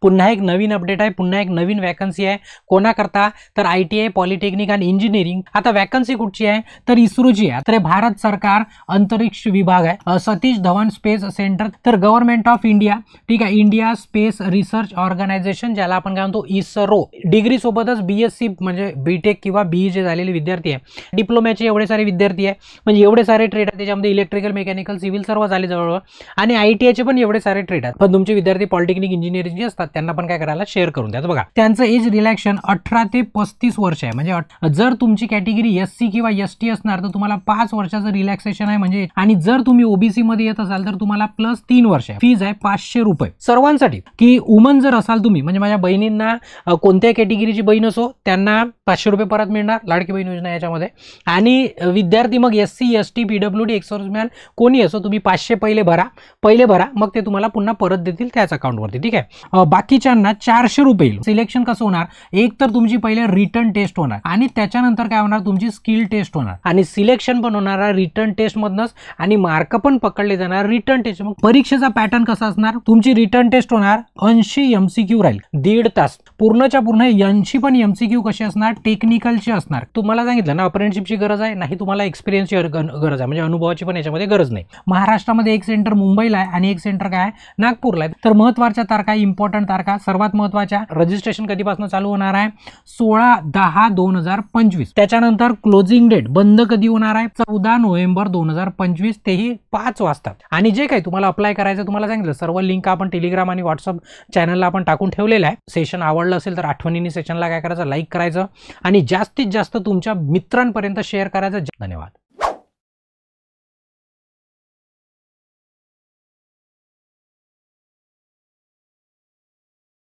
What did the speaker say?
पुन्हा एक नवीन अपडेट आहे, पुन्हा एक नवीन वॅकन्सी आहे. कोणाकरता? तर ITI, पॉलिटेक्निक आणि इंजिनिअरिंग. आता वॅकन्सी कुठची आहे? तर इस्रोची आहे. तर भारत सरकार अंतरिक्ष विभाग आहे. सतीश धवन स्पेस सेंटर, तर गव्हर्नमेंट ऑफ इंडिया, ठीक आहे, इंडिया स्पेस रिसर्च ऑर्गनायझेशन, ज्याला आपण काय म्हणतो इस्रो. डिग्री सोबतच BSc म्हणजे बीटेक किंवा BE जे झालेले विद्यार्थी आहे, डिप्लोम्याचे एवढे सारे विद्यार्थी आहे, म्हणजे एवढे सारे ट्रेड आहे त्याच्यामध्ये, इलेक्ट्रिकल, मेकॅनिकल, सिव्हिल सर्व झाले जवळ, आणि ITIचे पण एवढे सारे ट्रेड आहेत. पण तुमचे विद्यार्थी पॉलिटेक्निक, इंजिनिअरिंग जे असतात त्यांना पण काय करायला शेअर करून द्या. बघा, त्यांचं एज रिलॅक्शन 18 ते 35 वर्ष आहे. म्हणजे जर तुमची कॅटेगरी SC किंवा ST असणार तर तुम्हाला 5 वर्षाचं रिलॅक्सेशन आहे. म्हणजे आणि जर तुम्ही OBC मध्ये येत असाल तर तुम्हाला प्लस 3 वर्ष आहे. फीज आहे 500 रुपये सर्वांसाठी. की वुमन जर असाल तुम्ही, म्हणजे माझ्या बहिणींना कोणत्या कॅटेगरीची बहीण असो त्यांना 500 रुपये परत मिळणार, लाडकी बहीण योजना याच्यामध्ये. आणि विद्यार्थी मग SC, ST, PWD, एक्सर्व्हिसमॅन कोणी असो, तुम्ही 500 पहिले भरा, मग ते तुम्हाला पुन्हा परत देतील त्याच अकाउंटवरती. ठीक आहे. बाकीच्यांना 400 रुपये. सिलेक्शन कसं होणार? एक तर तुमची पहिले रिटर्न टेस्ट होणार आणि त्याच्यानंतर काय होणार, तुमची स्किल टेस्ट होणार आणि सिलेक्शन पण होणार रिटर्न टेस्ट मधनच आणि मार्क पण पकडले जाणार रिटर्न टेस्ट. मग परीक्षेचा पॅटर्न कसा असणार? तुमची रिटर्न टेस्ट होणार, 80 MCQ राहील, 1.5 तास पूर्णच्या पूर्ण. 80 पण MCQ कसे असणार? टेक्निकलचे असणार. तुम्हाला सांगितलं ना, अप्रेंटिसशिपची गरज आहे नाही, तुम्हाला एक्सपिरियन्सची गरज आहे, म्हणजे अनुभवाची पण याच्यामध्ये गरज नाही. महाराष्ट्रामध्ये एक सेंटर मुंबईला आहे आणि एक सेंटर काय आहे? नागपूरला आहे. तर महत्वाच्या तारखा, इम्पॉर्टंट तारखा, सर्वात महत्वाच्या, रजिस्ट्रेशन कधीपासून चालू होणार आहे? 16/10/2025. त्याच्यानंतर क्लोजिंग डेट बंद कधी होणार आहे? 14 नोव्हेंबर 2025, तेही 5 वाजता. आणि जे काही तुम्हाला अप्लाय करायचं तुम्हाला सांगितलं, सर्व लिंक आपण टेलिग्राम आणि व्हॉट्सअप चॅनलला आपण टाकून ठेवलेलं आहे. सेशन आवडलं असेल तर आठवणीने सेशनला काय करायचं, लाईक करायचं आणि जास्तीत जास्त तुमच्या मित्रांपर्यंत शेअर करायचं. धन्यवाद.